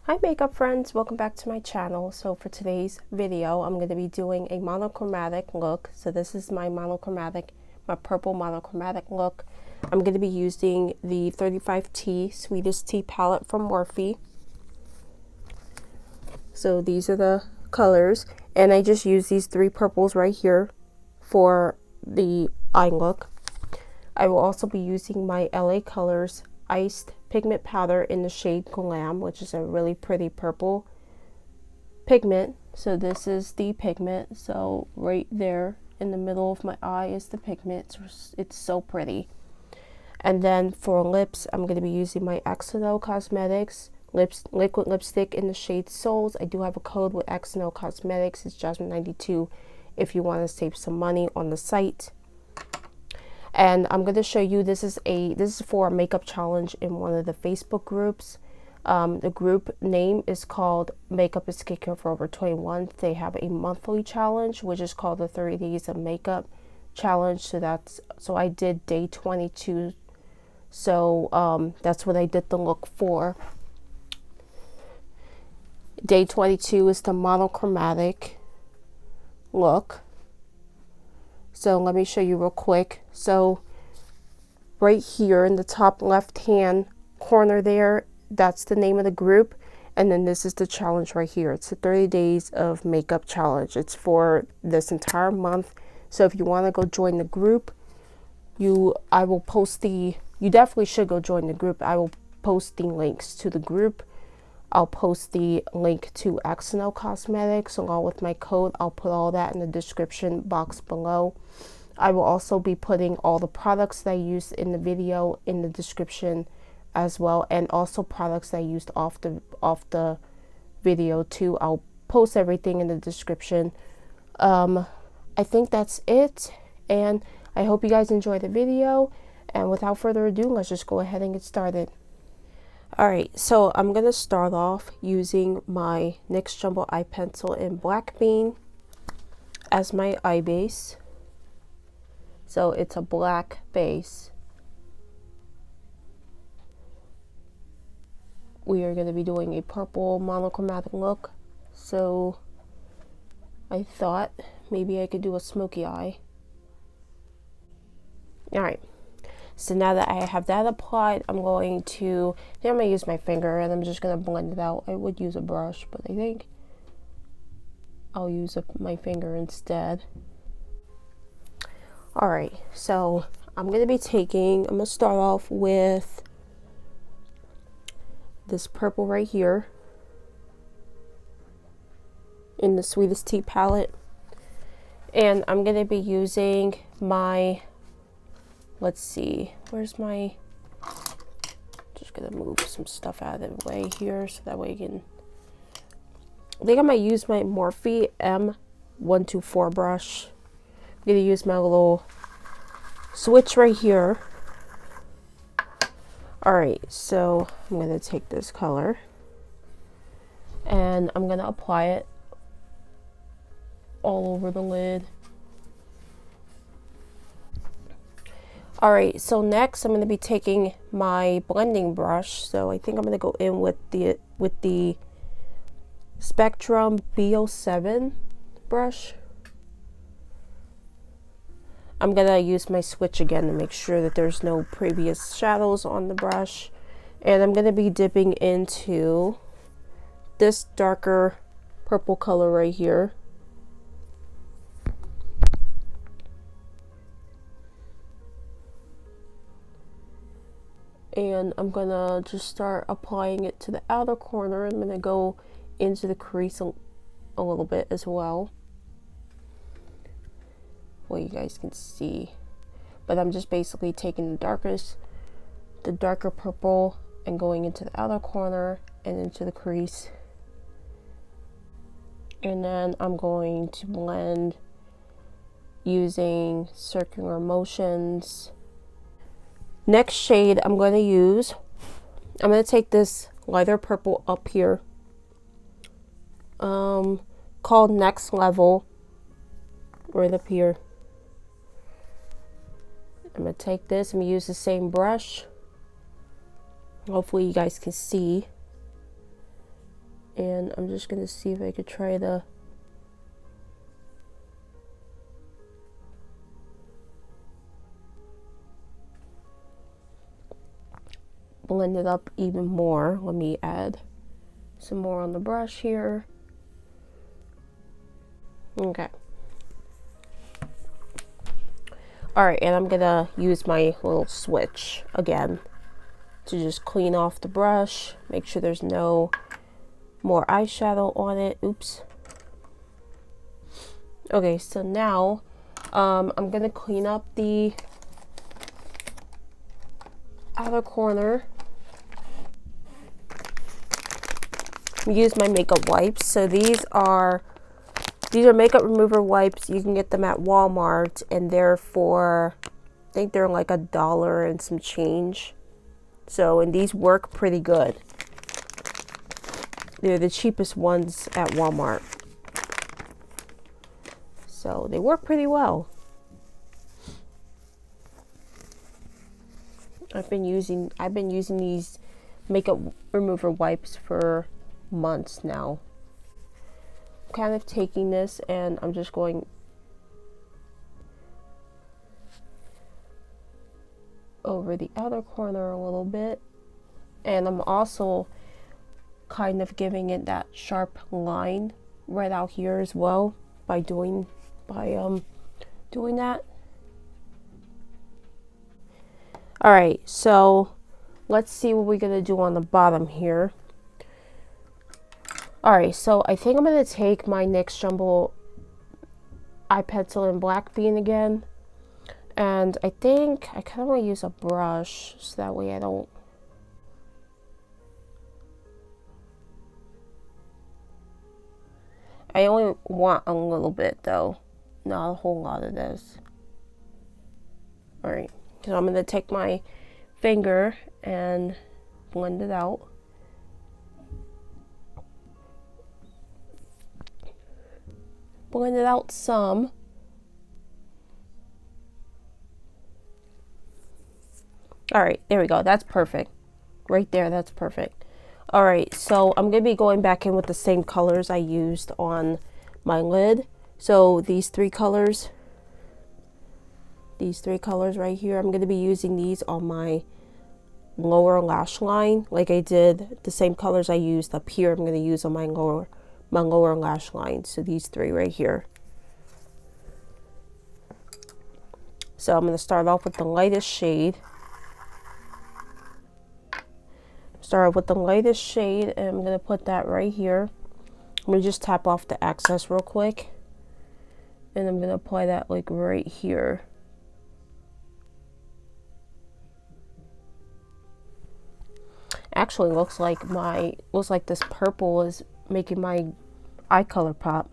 Hi makeup friends, welcome back to my channel. So for today's video, I'm going to be doing a monochromatic look. So this is my purple monochromatic look. I'm going to be using the 35T Sweetest Tea palette from Morphe. So these are the colors, and I just use these three purples right here for the eye look. I will also be using my LA Colors Iced Pigment Powder in the shade Glam, which is a really pretty purple pigment. So this is the pigment. So right there in the middle of my eye is the pigment. It's so pretty. And then for lips, I'm going to be using my XO Cosmetics liquid lipstick in the shade Souls. I do have a code with XO Cosmetics. It's Jasmine92 if you want to save some money on the site. And I'm going to show you, this is for a makeup challenge in one of the Facebook groups. The group name is called Makeup and Skincare for Over 21. They have a monthly challenge, which is called the 30 Days of Makeup Challenge. So I did day 22. So that's what I did the look for. Day 22 is the monochromatic look. So let me show you real quick. So right here in the top left hand corner there, that's the name of the group. And then this is the challenge right here. It's the 30 days of makeup challenge. It's for this entire month. So if you want to go join the group, you definitely should go join the group. I will post the links to the group. I'll post the link to XO Cosmetics along with my code. I'll put all that in the description box below. I will also be putting all the products that I used in the video in the description as well, and also products that I used off the video too. I'll post everything in the description. I think that's it, and I hope you guys enjoy the video. And without further ado, let's just go ahead and get started. Alright, so I'm going to start off using my NYX Jumbo Eye Pencil in Black Bean as my eye base. So it's a black base. We are going to be doing a purple monochromatic look. So I thought maybe I could do a smoky eye. Alright. So now that I have that applied, I'm going to use my finger and I'm just going to blend it out. I would use a brush, but I think I'll use my finger instead. Alright, so I'm going to start off with this purple right here in the Sweetest Tea palette. And I'm going to be using my, let's see, just gonna move some stuff out of the way here so that way I think I might use my Morphe M124 brush. I'm gonna use my little switch right here. Alright, so I'm gonna take this color and I'm gonna apply it all over the lid. Alright, so next I'm going to be taking my blending brush. So I think I'm going to go in with the Spectrum B07 brush. I'm going to use my switch again to make sure that there's no previous shadows on the brush. And I'm going to be dipping into this darker purple color right here. And I'm gonna just start applying it to the outer corner. I'm gonna go into the crease a little bit as well, you guys can see. But I'm just basically taking the darker purple and going into the outer corner and into the crease. And then I'm going to blend using circular motions. Next shade I'm going to take this lighter purple up here, called Next Level, right up here. I'm going to take this, I'm going to use the same brush. Hopefully you guys can see. And I'm just going to see if I could try to blend it up even more. Let me add some more on the brush here. Okay. Alright, and I'm gonna use my little switch again to just clean off the brush, make sure there's no more eyeshadow on it. Oops. Okay, so now I'm gonna clean up the outer corner. Use my makeup wipes. So these are makeup remover wipes. You can get them at Walmart, and they're for, I think they're like $1 and some change. So, and these work pretty good. They're the cheapest ones at Walmart. So they work pretty well. I've been using these makeup remover wipes for months now. I'm kind of taking this and I'm just going over the outer corner a little bit, and I'm also kind of giving it that sharp line right out here as well by doing that. All right, so let's see what we're gonna do on the bottom here. All right, so I think I'm gonna take my NYX Jumbo eye pencil in Black Bean again, and I think I kind of want to use a brush so that way I don't. I only want a little bit though, not a whole lot of this. All right, so I'm gonna take my finger and blend it out. Blend it out some. All right, there we go. That's perfect. Right there, that's perfect. All right, so I'm going to be going back in with the same colors I used on my lid. So these three colors right here, I'm going to be using these on my lower lash line. Like I did, the same colors I used up here, I'm going to use on my lower lash line. So these three right here. So I'm going to start off with the lightest shade. And I'm going to put that right here. I'm going to just tap off the excess real quick. And I'm going to apply that like right here. Actually looks like this purple is making my eye color pop.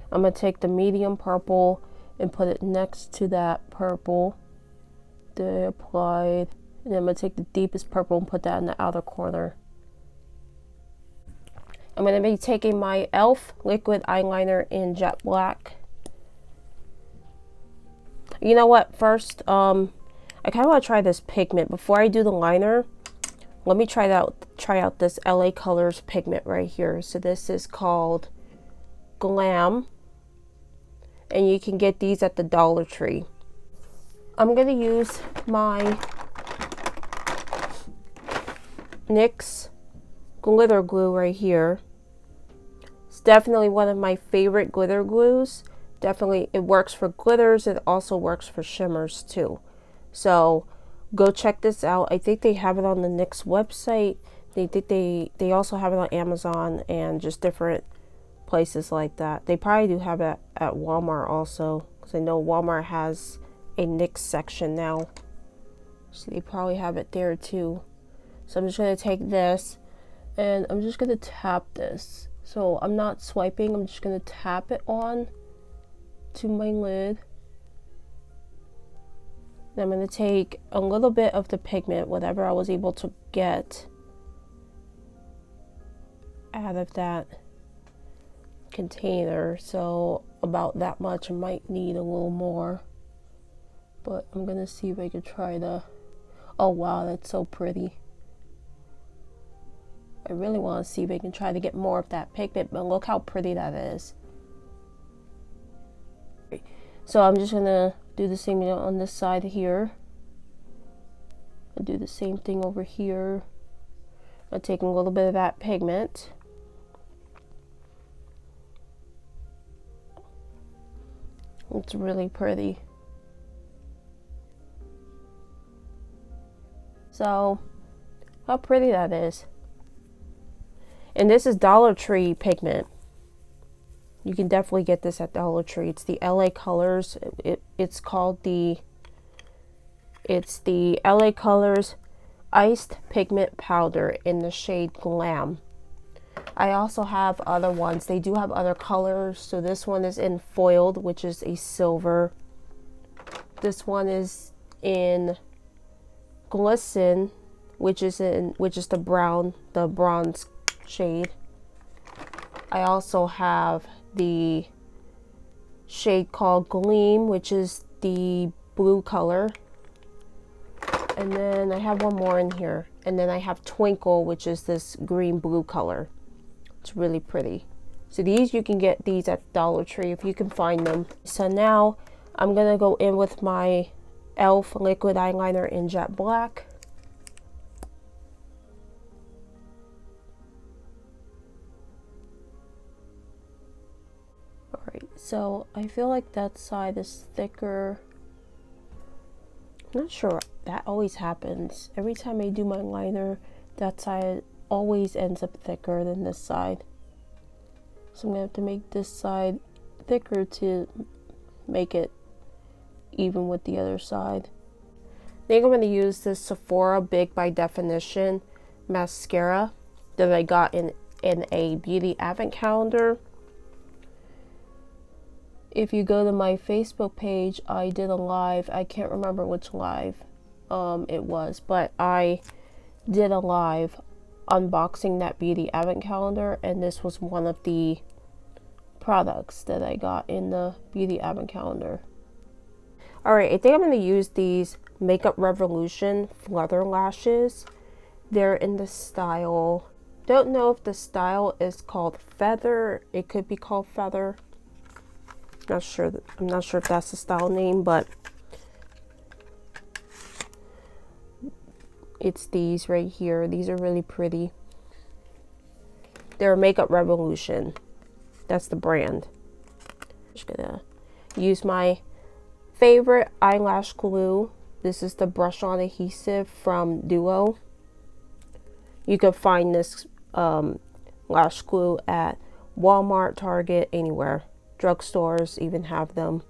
I'm going to take the medium purple and put it next to that purple that I applied. And I'm going to take the deepest purple and put that in the outer corner. I'm going to be taking my e.l.f. liquid eyeliner in jet black. You know what? First, I kind of want to try this pigment. Before I do the liner, let me try out this LA Colors pigment right here. So this is called Glam. And you can get these at the Dollar Tree. I'm going to use my NYX glitter glue right here. It's definitely one of my favorite glitter glues. Definitely, it works for glitters. It also works for shimmers too. So go check this out. I think they have it on the NYX website. They also have it on Amazon and just different places like that. They probably do have it at Walmart also, because I know Walmart has a NYX section now. So they probably have it there too. So I'm just going to take this and I'm just going to tap this. So I'm not swiping, I'm just going to tap it on to my lid. And I'm going to take a little bit of the pigment, whatever I was able to get out of that container. So about that much. I might need a little more. But I'm going to see if I could try the... Oh wow, that's so pretty. I really want to see if I can try to get more of that pigment, but look how pretty that is. So I'm just gonna do the same on this side here. I'll do the same thing over here. I'm taking a little bit of that pigment. It's really pretty. So, how pretty that is. And this is Dollar Tree pigment. You can definitely get this at Dollar Tree. It's the LA Colors. It's called the LA Colors Iced Pigment Powder in the shade Glam. I also have other ones. They do have other colors. So this one is in foiled, which is a silver. This one is in glisten, which is the bronze shade. I also have the shade called Gleam, which is the blue color. And then I have one more in here. And then I have Twinkle, which is this green blue color. It's really pretty. So these, you can get these at Dollar Tree if you can find them. So now I'm gonna go in with my e.l.f. liquid eyeliner in jet black. Alright, so I feel like that side is thicker. I'm not sure. That always happens. Every time I do my liner, that side always ends up thicker than this side. So I'm going to have to make this side thicker to make it even with the other side. I think I'm going to use this Sephora Big by Definition mascara that I got in a beauty advent calendar. If you go to my Facebook page, I did a live. I can't remember which live it was, but I did a live unboxing that beauty advent calendar, and this was one of the products that I got in the beauty advent calendar. Alright, I think I'm going to use these Makeup Revolution Flutter lashes. They're in the style, don't know if the style is called Feather. It could be called Feather. I'm not sure if that's the style name, but it's these right here. These are really pretty. They're Makeup Revolution. That's the brand. Just gonna use my favorite eyelash glue. This is the brush on adhesive from Duo. You can find this lash glue at Walmart, Target, anywhere. Drugstores even have them.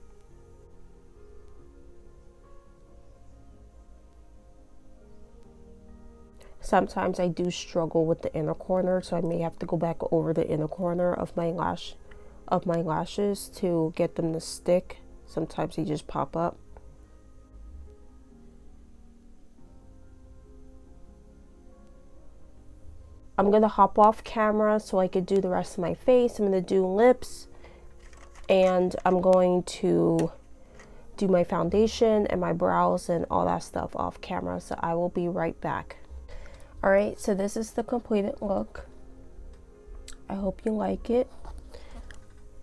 Sometimes I do struggle with the inner corner, so I may have to go back over the inner corner of my lashes to get them to stick. Sometimes they just pop up. I'm gonna hop off camera so I could do the rest of my face. I'm gonna do lips, and I'm going to do my foundation and my brows and all that stuff off camera, so I will be right back. Alright, so this is the completed look. I hope you like it.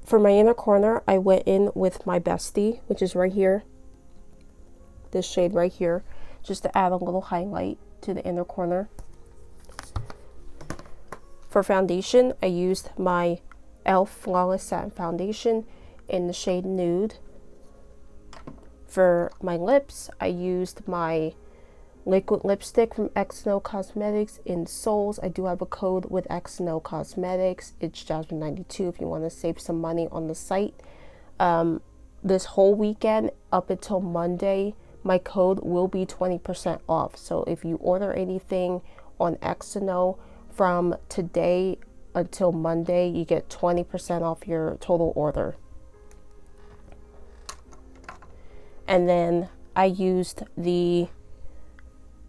For my inner corner, I went in with my bestie, which is right here. This shade right here, just to add a little highlight to the inner corner. For foundation, I used my e.l.f. Flawless Satin Foundation in the shade Nude. For my lips, I used my liquid lipstick from X&O Cosmetics in Souls. I do have a code with X&O Cosmetics. It's Jasmine92 if you want to save some money on the site. This whole weekend up until Monday, my code will be 20% off. So if you order anything on X&O from today until Monday, you get 20% off your total order. And then I used the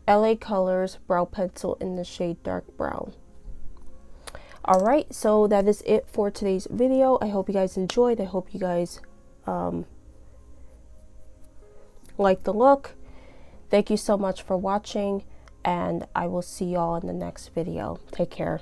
LA Colors brow pencil in the shade dark brown. Alright, so that is it for today's video. I hope you guys enjoyed. I hope you guys like the look. Thank you so much for watching, and I will see y'all in the next video. Take care.